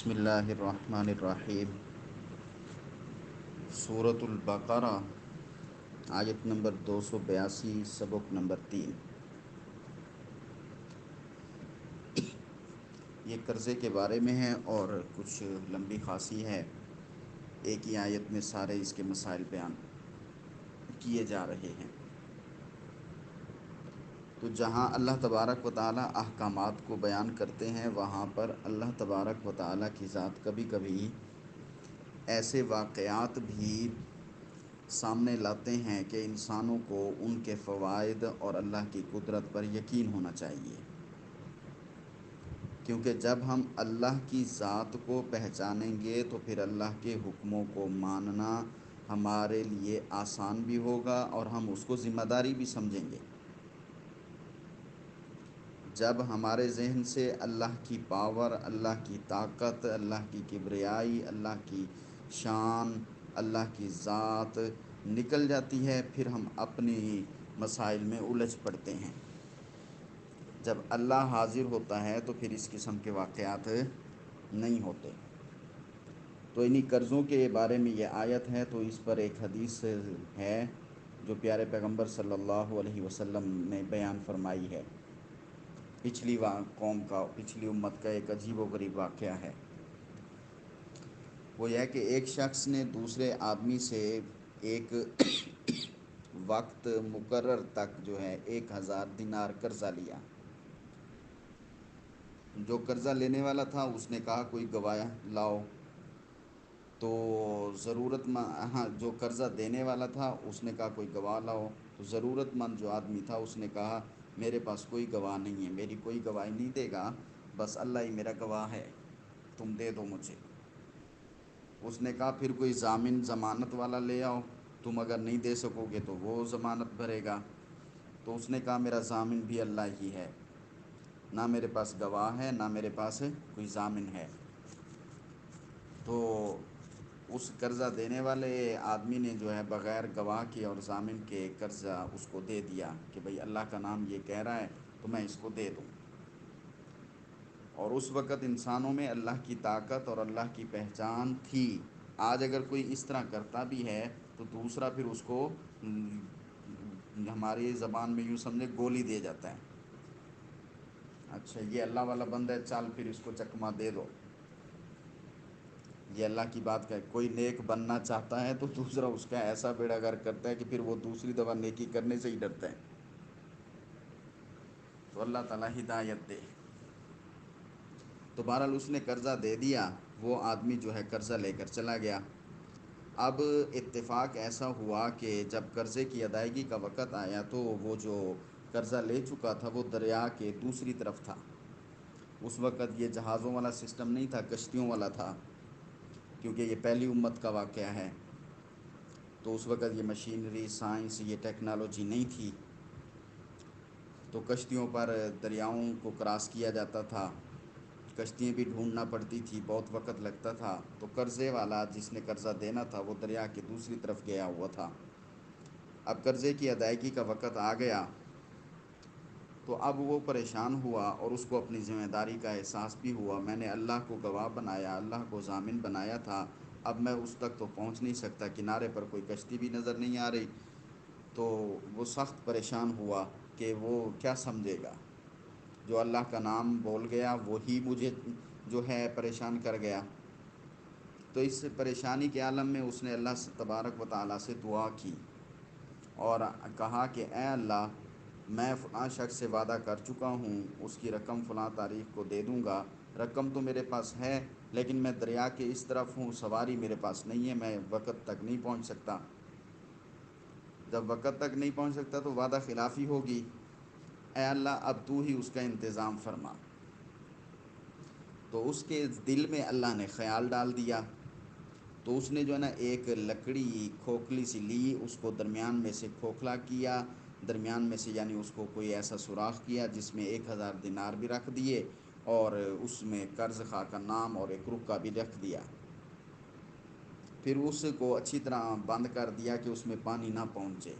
بسم اللہ الرحمن الرحیم۔ سورۃ البقرہ، آیت نمبر 282، سبق نمبر 3۔ یہ قرضے کے بارے میں ہے اور کچھ لمبی خاصی ہے۔ ایک ہی آیت میں سارے اس کے مسائل بیان کیے جا رہے ہیں۔ تو جہاں اللہ تبارک و تعالیٰ احکامات کو بیان کرتے ہیں، وہاں پر اللہ تبارک و تعالیٰ کی ذات کبھی کبھی ایسے واقعات بھی سامنے لاتے ہیں کہ انسانوں کو ان کے فوائد اور اللہ کی قدرت پر یقین ہونا چاہیے، کیونکہ جب ہم اللہ کی ذات کو پہچانیں گے تو پھر اللہ کے حکموں کو ماننا ہمارے لیے آسان بھی ہوگا اور ہم اس کو ذمہ داری بھی سمجھیں گے۔ جب ہمارے ذہن سے اللہ کی پاور، اللہ کی طاقت، اللہ کی کبریائی، اللہ کی شان، اللہ کی ذات نکل جاتی ہے، پھر ہم اپنی مسائل میں الجھ پڑتے ہیں۔ جب اللہ حاضر ہوتا ہے تو پھر اس قسم کے واقعات نہیں ہوتے۔ تو انہی قرضوں کے بارے میں یہ آیت ہے، تو اس پر ایک حدیث ہے جو پیارے پیغمبر صلی اللہ علیہ وسلم نے بیان فرمائی ہے۔ پچھلی قوم کا، پچھلی امت کا ایک عجیب و غریب واقعہ ہے۔ وہ یہ ہے کہ ایک شخص نے دوسرے آدمی سے ایک وقت مقرر تک جو ہے 1000 دینار قرضہ لیا۔ جو قرضہ لینے والا تھا اس نے کہا کوئی گواہ لاؤ، تو جو قرضہ دینے والا تھا اس نے کہا کوئی گواہ لاؤ، تو ضرورت مند جو آدمی تھا اس نے کہا میرے پاس کوئی گواہ نہیں ہے، میری کوئی گواہی نہیں دے گا، بس اللہ ہی میرا گواہ ہے، تم دے دو مجھے۔ اس نے کہا پھر کوئی ضامن ضمانت والا لے آؤ، تم اگر نہیں دے سکو گے تو وہ ضمانت بھرے گا۔ تو اس نے کہا میرا ضامن بھی اللہ ہی ہے، نہ میرے پاس گواہ ہے نہ میرے پاس کوئی ضامن ہے۔ تو اس قرضہ دینے والے آدمی نے جو ہے بغیر گواہ کے اور ضامن کے قرضہ اس کو دے دیا کہ بھئی اللہ کا نام یہ کہہ رہا ہے تو میں اس کو دے دوں۔ اور اس وقت انسانوں میں اللہ کی طاقت اور اللہ کی پہچان تھی۔ آج اگر کوئی اس طرح کرتا بھی ہے تو دوسرا پھر اس کو ہماری زبان میں یوں سمجھے گولی دے جاتا ہے، اچھا یہ اللہ والا بندہ ہے، چال پھر اس کو چکمہ دے دو۔ یہ اللہ کی بات کا ہے، کوئی نیک بننا چاہتا ہے تو دوسرا اس کا ایسا بیڑا غرق کرتا ہے کہ پھر وہ دوسری دفعہ نیکی کرنے سے ہی ڈرتا ہے۔ تو اللہ تعالیٰ ہدایت دے۔ تو بہرحال اس نے قرضہ دے دیا، وہ آدمی جو ہے قرضہ لے کر چلا گیا۔ اب اتفاق ایسا ہوا کہ جب قرضے کی ادائیگی کا وقت آیا تو وہ جو قرضہ لے چکا تھا وہ دریا کے دوسری طرف تھا۔ اس وقت یہ جہازوں والا سسٹم نہیں تھا، کشتیوں والا تھا، کیونکہ یہ پہلی امت کا واقعہ ہے۔ تو اس وقت یہ مشینری، سائنس، یہ ٹیکنالوجی نہیں تھی، تو کشتیوں پر دریاؤں کو کراس کیا جاتا تھا، کشتیاں بھی ڈھونڈنا پڑتی تھی، بہت وقت لگتا تھا۔ تو قرضے والا جس نے قرضہ دینا تھا وہ دریا کے دوسری طرف گیا ہوا تھا۔ اب قرضے کی ادائیگی کا وقت آ گیا تو اب وہ پریشان ہوا اور اس کو اپنی ذمہ داری کا احساس بھی ہوا، میں نے اللہ کو گواہ بنایا، اللہ کو ضامن بنایا تھا، اب میں اس تک تو پہنچ نہیں سکتا، کنارے پر کوئی کشتی بھی نظر نہیں آ رہی۔ تو وہ سخت پریشان ہوا کہ وہ کیا سمجھے گا، جو اللہ کا نام بول گیا وہی مجھے جو ہے پریشان کر گیا۔ تو اس پریشانی کے عالم میں اس نے اللہ سے تبارک و تعالیٰ سے دعا کی اور کہا کہ اے اللہ، میں فلاں شخص سے وعدہ کر چکا ہوں، اس کی رقم فلاں تاریخ کو دے دوں گا، رقم تو میرے پاس ہے لیکن میں دریا کے اس طرف ہوں، سواری میرے پاس نہیں ہے، میں وقت تک نہیں پہنچ سکتا۔ جب وقت تک نہیں پہنچ سکتا تو وعدہ خلافی ہوگی، اے اللہ اب تو ہی اس کا انتظام فرما۔ تو اس کے دل میں اللہ نے خیال ڈال دیا، تو اس نے جو ہے نا ایک لکڑی کھوکھلی سی لی، اس کو درمیان میں سے کھوکھلا کیا، درمیان میں سے یعنی اس کو کوئی ایسا سوراخ کیا جس میں 1000 دینار بھی رکھ دیے اور اس میں قرض خواہ کا نام اور ایک رکا بھی رکھ دیا۔ پھر اس کو اچھی طرح بند کر دیا کہ اس میں پانی نہ پہنچے،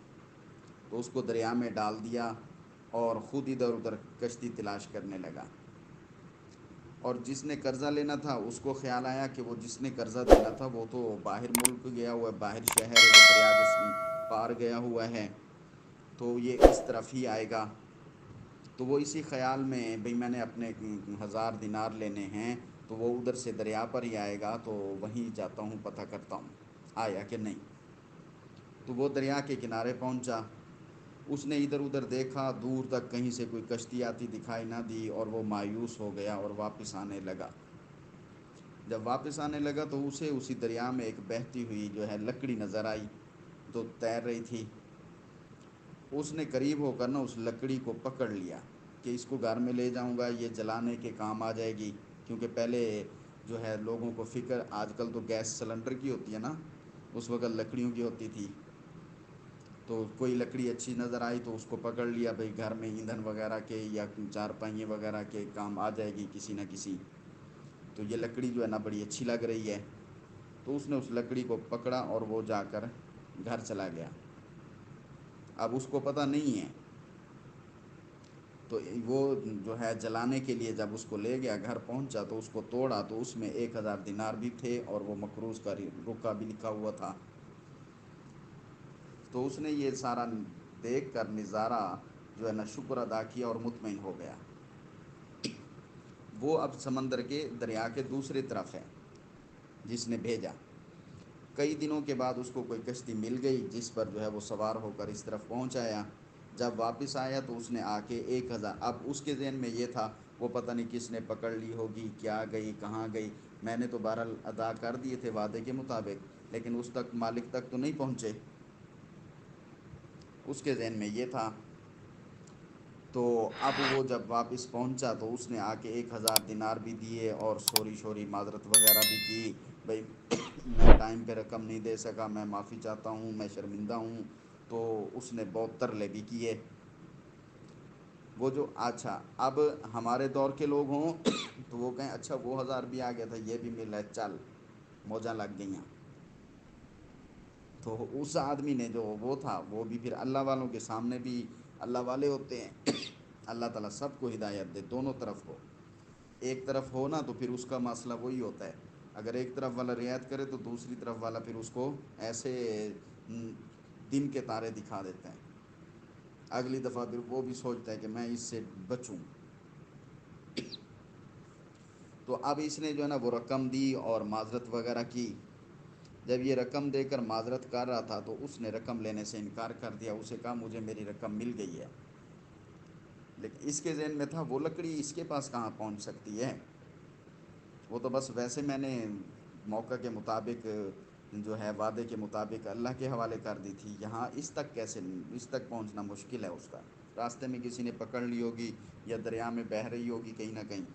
تو اس کو دریا میں ڈال دیا اور خود ادھر ادھر کشتی تلاش کرنے لگا۔ اور جس نے قرضہ لینا تھا اس کو خیال آیا کہ وہ جس نے قرضہ دینا تھا وہ تو باہر ملک گیا ہوا ہے، باہر شہر ہے، وہ دریا کے پار گیا ہوا ہے، تو یہ اس طرف ہی آئے گا۔ تو وہ اسی خیال میں بھئی میں نے اپنے 1000 دینار لینے ہیں، تو وہ ادھر سے دریا پر ہی آئے گا، تو وہیں جاتا ہوں پتہ کرتا ہوں آیا کہ نہیں۔ تو وہ دریا کے کنارے پہنچا، اس نے ادھر ادھر دیکھا، دور تک کہیں سے کوئی کشتی آتی دکھائی نہ دی، اور وہ مایوس ہو گیا اور واپس آنے لگا۔ جب واپس آنے لگا تو اسے اسی دریا میں ایک بہتی ہوئی جو ہے لکڑی نظر آئی، تو تیر رہی تھی۔ اس نے قریب ہو کر نا اس لکڑی کو پکڑ لیا کہ اس کو گھر میں لے جاؤں گا، یہ جلانے کے کام آ جائے گی، کیونکہ پہلے جو ہے لوگوں کو فکر، آج کل تو گیس سلنڈر کی ہوتی ہے نا، اس وقت لکڑیوں کی ہوتی تھی۔ تو کوئی لکڑی اچھی نظر آئی تو اس کو پکڑ لیا، بھئی گھر میں ایندھن وغیرہ کے یا چارپائیے وغیرہ کے کام آ جائے گی کسی نہ کسی، تو یہ لکڑی جو ہے نا بڑی اچھی لگ رہی ہے۔ تو اس نے اس لکڑی کو پکڑا اور وہ جا کر گھر چلا گیا۔ اب اس کو پتہ نہیں ہے، تو وہ جو ہے جلانے کے لیے جب اس کو لے گیا، گھر پہنچا تو اس کو توڑا تو اس میں 1000 دینار بھی تھے، اور وہ مقروض کا رکا بھی لکھا ہوا تھا۔ تو اس نے یہ سارا دیکھ کر نظارہ جو ہے نا شکر ادا کیا اور مطمئن ہو گیا۔ وہ اب سمندر کے دریا کے دوسری طرف ہے جس نے بھیجا۔ کئی دنوں کے بعد اس کو کوئی کشتی مل گئی جس پر جو ہے وہ سوار ہو کر اس طرف پہنچ آیا۔ جب واپس آیا تو اس نے آ کے 1000، اب اس کے ذہن میں یہ تھا وہ پتہ نہیں کس نے پکڑ لی ہوگی، کیا گئی کہاں گئی، میں نے تو بہرحال ادا کر دیے تھے وعدے کے مطابق، لیکن اس تک مالک تک تو نہیں پہنچے، اس کے ذہن میں یہ تھا۔ تو اب وہ جب واپس پہنچا تو اس نے آ کے 1000 دینار بھی دیے اور سوری شوری معذرت وغیرہ بھی کی، بھئی میں ٹائم پہ رقم نہیں دے سکا، میں معافی چاہتا ہوں، میں شرمندہ ہوں۔ تو اس نے بہت ترلے بھی کیے۔ وہ جو اچھا اب ہمارے دور کے لوگ ہوں تو وہ کہیں اچھا وہ 1000 بھی آ گیا تھا، یہ بھی مل ہے، چل موجاں لگ گئیں۔ تو اس آدمی نے جو وہ تھا وہ بھی پھر اللہ والوں کے سامنے بھی اللہ والے ہوتے ہیں، اللہ تعالیٰ سب کو ہدایت دے، دونوں طرف ہو۔ ایک طرف ہو نا تو پھر اس کا مسئلہ وہی ہوتا ہے، اگر ایک طرف والا رعایت کرے تو دوسری طرف والا پھر اس کو ایسے دن کے تارے دکھا دیتا ہے، اگلی دفعہ پھر وہ بھی سوچتا ہے کہ میں اس سے بچوں۔ تو اب اس نے جو ہے نا وہ رقم دی اور معذرت وغیرہ کی۔ جب یہ رقم دے کر معذرت کر رہا تھا تو اس نے رقم لینے سے انکار کر دیا، اسے کہا مجھے میری رقم مل گئی ہے، لیکن اس کے ذہن میں تھا وہ لکڑی اس کے پاس کہاں پہنچ سکتی ہے، وہ تو بس ویسے میں نے موقع کے مطابق جو ہے وعدے کے مطابق اللہ کے حوالے کر دی تھی، یہاں اس تک کیسے، اس تک پہنچنا مشکل ہے، اس کا راستے میں کسی نے پکڑ لی ہوگی یا دریا میں بہہ رہی ہوگی کہیں نہ کہیں۔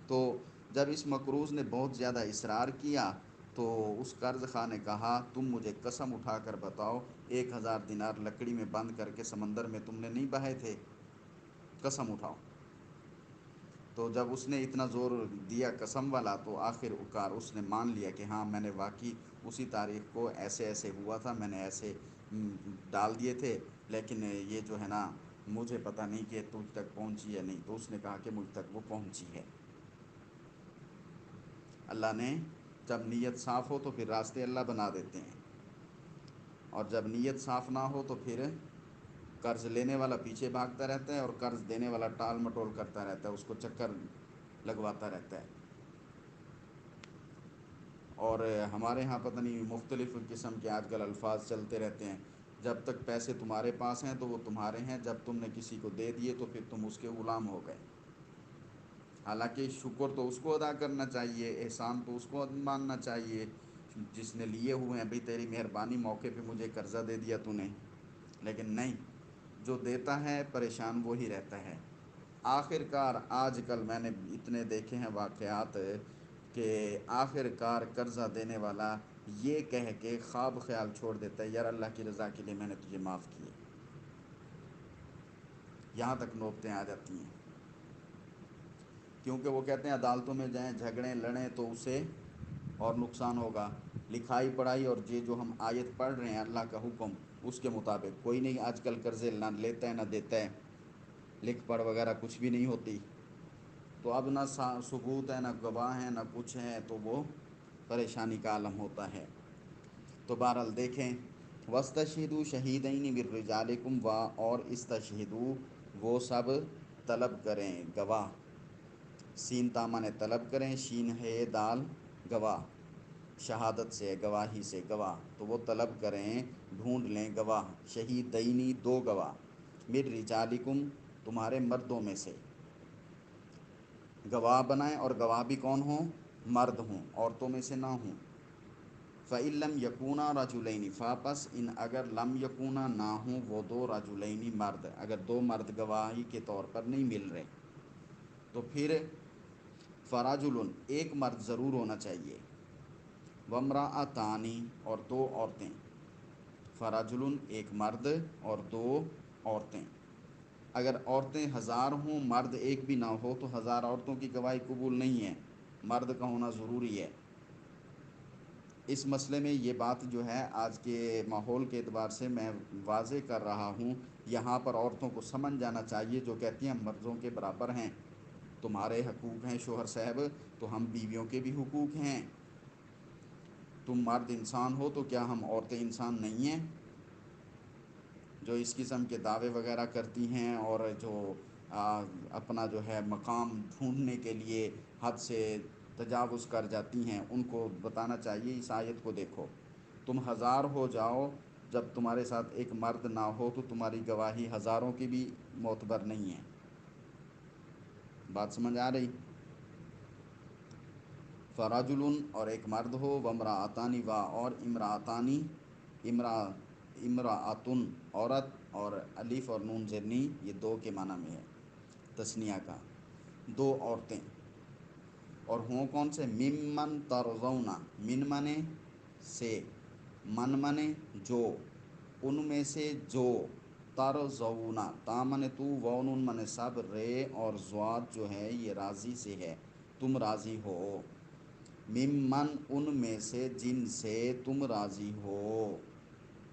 تو جب اس مقروض نے بہت زیادہ اصرار کیا تو اس قرض خواہ نے کہا تم مجھے قسم اٹھا کر بتاؤ 1000 دینار لکڑی میں بند کر کے سمندر میں تم نے نہیں بہائے تھے، قسم اٹھاؤ۔ تو جب اس نے اتنا زور دیا قسم والا تو آخر کار اس نے مان لیا کہ ہاں میں نے واقعی اسی تاریخ کو ایسے ایسے ہوا تھا، میں نے ایسے ڈال دیے تھے، لیکن یہ جو ہے نا مجھے پتہ نہیں کہ تجھ تک پہنچی یا نہیں۔ تو اس نے کہا کہ مجھ تک وہ پہنچی ہے۔ اللہ نے جب نیت صاف ہو تو پھر راستے اللہ بنا دیتے ہیں، اور جب نیت صاف نہ ہو تو پھر قرض لینے والا پیچھے بھاگتا رہتا ہے اور قرض دینے والا ٹال مٹول کرتا رہتا ہے، اس کو چکر لگواتا رہتا ہے۔ اور ہمارے ہاں پتہ نہیں مختلف قسم کے آج کل الفاظ چلتے رہتے ہیں، جب تک پیسے تمہارے پاس ہیں تو وہ تمہارے ہیں، جب تم نے کسی کو دے دیے تو پھر تم اس کے غلام ہو گئے۔ حالانکہ شکر تو اس کو ادا کرنا چاہیے، احسان تو اس کو ماننا چاہیے جس نے لیے ہوئے ہیں، بھئی تیری مہربانی، موقع پہ مجھے قرضہ دے دیا تو نے، لیکن نہیں، جو دیتا ہے پریشان وہی رہتا ہے۔ آخر کار آج کل میں نے اتنے دیکھے ہیں واقعات کہ آخر کار قرضہ دینے والا یہ کہہ کے خواب خیال چھوڑ دیتا ہے یار اللہ کی رضا کے لیے میں نے تجھے معاف کیے، یہاں تک نوبتیں آ جاتی ہیں، کیونکہ وہ کہتے ہیں عدالتوں میں جائیں جھگڑیں لڑیں تو اسے اور نقصان ہوگا، لکھائی پڑھائی اور یہ جو ہم آیت پڑھ رہے ہیں اللہ کا حکم اس کے مطابق کوئی نہیں آج کل قرضے نہ لیتا ہے نہ دیتا ہے، لکھ پڑھ وغیرہ کچھ بھی نہیں ہوتی۔ تو اب نہ ثبوت ہے، نہ گواہ ہے، نہ کچھ ہے، تو وہ پریشانی کا عالم ہوتا ہے۔ تو بہرحال دیکھیں، وَاسْتَشْهِدُوا شَهِیدَیْنِ مِن رِجَالِکُمْ اور استشہدو وہ سب طلب کریں گواہ، سین تامن طلب کریں، شین ہے دال گواہ، شہادت سے گواہی سے گواہ، تو وہ طلب کریں، ڈھونڈ لیں گواہ، شہیدینی دو گواہ، مِن رِجَالِکُمْ تمہارے مردوں میں سے، گواہ بنائیں، اور گواہ بھی کون ہوں؟ مرد ہوں، عورتوں میں سے نہ ہوں۔ فَإِن لَمْ يَكُونَا رَجُلَيْنِ فَپس ان اگر لم یکونا نہ ہوں وہ دو رجلین مرد، اگر دو مرد گواہی کے طور پر نہیں مل رہے، تو پھر فرجل ایک مرد ضرور ہونا چاہیے، وامرأتان اور دو عورتیں، فرجل ایک مرد اور دو عورتیں۔ اگر عورتیں 1000 ہوں، مرد ایک بھی نہ ہو، تو 1000 عورتوں کی گواہی قبول نہیں ہے، مرد کا ہونا ضروری ہے۔ اس مسئلے میں یہ بات جو ہے آج کے ماحول کے اعتبار سے میں واضح کر رہا ہوں، یہاں پر عورتوں کو سمجھ جانا چاہیے جو کہتی ہیں ہم مردوں کے برابر ہیں، تمہارے حقوق ہیں شوہر صاحب، تو ہم بیویوں کے بھی حقوق ہیں، تم مرد انسان ہو تو کیا ہم عورتیں انسان نہیں ہیں؟ جو اس قسم کے دعوے وغیرہ کرتی ہیں اور جو اپنا جو ہے مقام ڈھونڈنے کے لیے حد سے تجاوز کر جاتی ہیں، ان کو بتانا چاہیے اس آیت کو دیکھو، تم 1000 ہو جاؤ، جب تمہارے ساتھ ایک مرد نہ ہو تو تمہاری گواہی ہزاروں کی بھی معتبر نہیں ہے۔ بات سمجھ آ رہی؟ فرجل اور ایک مرد ہو، وامرأتان اور امرأتان، امرأتن عورت، اور الف اور نون زرنی یہ دو کے معنی میں ہے تثنیہ کا، دو عورتیں، اور ہوں کون سے؟ ممن ترضون، من منے سے، من منے جو، ان میں سے جو، ترضون تا منے تو، وون منے سب، رے اور زواد جو ہے یہ راضی سے ہے، تم راضی ہو، ممن ان میں سے جن سے تم راضی ہو،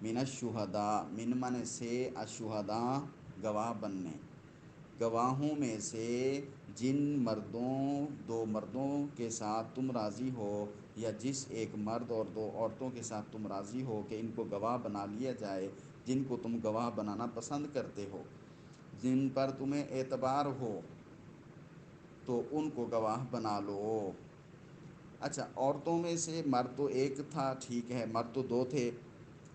من الشہداء من من سے، الشہداء گواہ بننے، گواہوں میں سے جن مردوں، دو مردوں کے ساتھ تم راضی ہو، یا جس ایک مرد اور دو عورتوں کے ساتھ تم راضی ہو کہ ان کو گواہ بنا لیا جائے، جن کو تم گواہ بنانا پسند کرتے ہو، جن پر تمہیں اعتبار ہو، تو ان کو گواہ بنا لو۔ اچھا، عورتوں میں سے مرد تو ایک تھا، ٹھیک ہے، مرد تو دو تھے،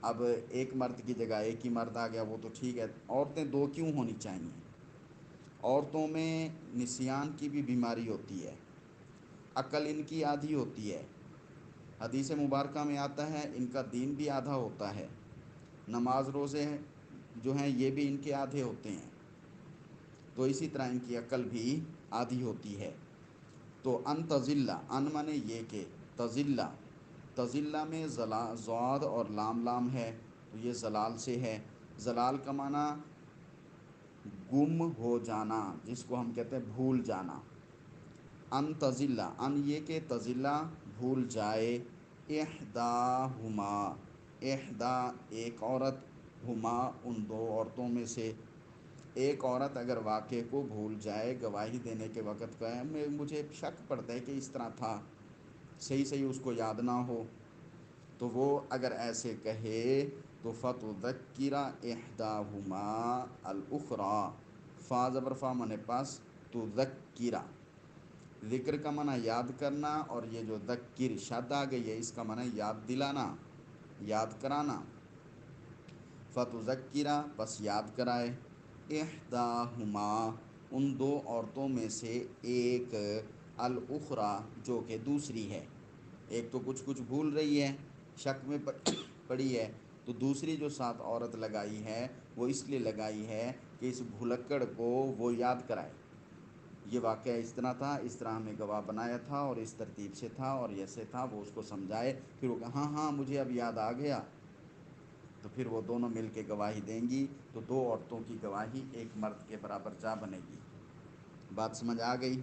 اب ایک مرد کی جگہ ایک ہی مرد آ گیا، وہ تو ٹھیک ہے، عورتیں دو کیوں ہونی چاہیے؟ عورتوں میں نسیان کی بھی بیماری ہوتی ہے، عقل ان کی آدھی ہوتی ہے، حدیث مبارکہ میں آتا ہے ان کا دین بھی آدھا ہوتا ہے، نماز روزے جو ہیں یہ بھی ان کے آدھے ہوتے ہیں، تو اسی طرح ان کی عقل بھی آدھی ہوتی ہے۔ تو ان تضلّ، ان مانے یہ کہ، تضلّ، تضلّ میں ضاد اور لام ہے، تو یہ زلال سے ہے، زلال کا معنی گم ہو جانا، جس کو ہم کہتے ہیں بھول جانا، ان تضلّ، ان یہ کہ تضلّ بھول جائے، احداہما، احدا ایک عورت، ہما ان دو عورتوں میں سے، ایک عورت اگر واقعے کو بھول جائے گواہی دینے کے وقت کا، مجھے شک پڑتا ہے کہ اس طرح تھا، صحیح اس کو یاد نہ ہو، تو وہ اگر ایسے کہے تو فَتُذَكِّرَ إِحْدَاهُمَا الْأُخْرَى، فا زبر فا منے پاس، تذکرہ، ذکر کا معنی یاد کرنا، اور یہ جو ذکر شد آ گئی ہے اس کا معنی یاد دلانا، یاد کرانا، فتذکرہ پس یاد کرائے، احداہما ان دو عورتوں میں سے ایک، الاخری جو کہ دوسری ہے، ایک تو کچھ بھول رہی ہے، شک میں پڑی ہے، تو دوسری جو ساتھ عورت لگائی ہے وہ اس لیے لگائی ہے کہ اس بھلکڑ کو وہ یاد کرائے، یہ واقعہ اس طرح تھا، اس طرح ہمیں گواہ بنایا تھا، اور اس ترتیب سے تھا، اور ایسے تھا، وہ اس کو سمجھائے، پھر وہ کہا ہاں مجھے اب یاد آ گیا، تو پھر وہ دونوں مل کے گواہی دیں گی، تو دو عورتوں کی گواہی ایک مرد کے برابر جا بنے گی۔ بات سمجھ آ گئی؟